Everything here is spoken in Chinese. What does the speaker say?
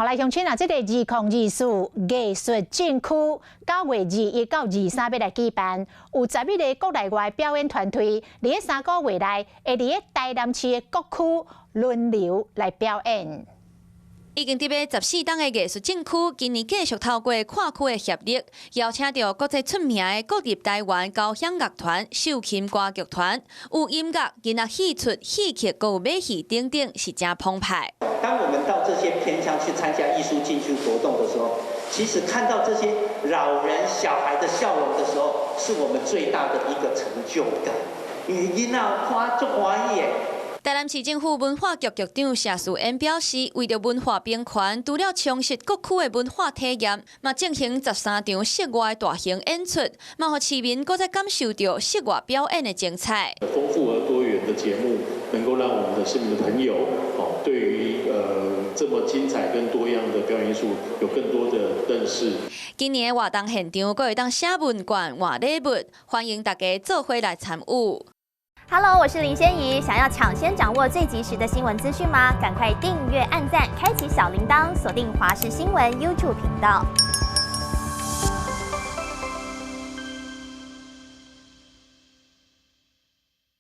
来乡亲啊，这个2024艺术禁区9月21到23要来举办，有11个国内外表演团队，伫咧3个月内会伫咧台南市的各区轮流来表演。 已经伫要14档的艺术禁区，今年继续透过跨区的协力，邀请到国际出名的国立台湾交响乐团、秀琴歌剧团，有音乐、音乐戏出、戏剧，还有马戏等等，是真澎湃。当我们到这些偏乡去参加艺术禁区活动的时候，其实看到这些老人、小孩的笑容的时候，是我们最大的一个成就感。语音啊，看足欢喜。 台南市政府文化局局长谢淑恩表示，为着文化平权，除了充实各区的文化体验，嘛进行13场室外大型演出，嘛让市民搁再感受到室外表演的精彩。丰富而多元的节目，能够让我们的市民的朋友，对于这么精彩跟多样的表演艺术有更多的认识。今年的活动现场，搁会当写文卷、换礼物，欢迎大家做伙来参与。 Hello， 我是林仙怡。想要抢先掌握最及时的新闻资讯吗？赶快订阅、按赞、开启小铃铛，锁定华视新闻 YouTube 频道。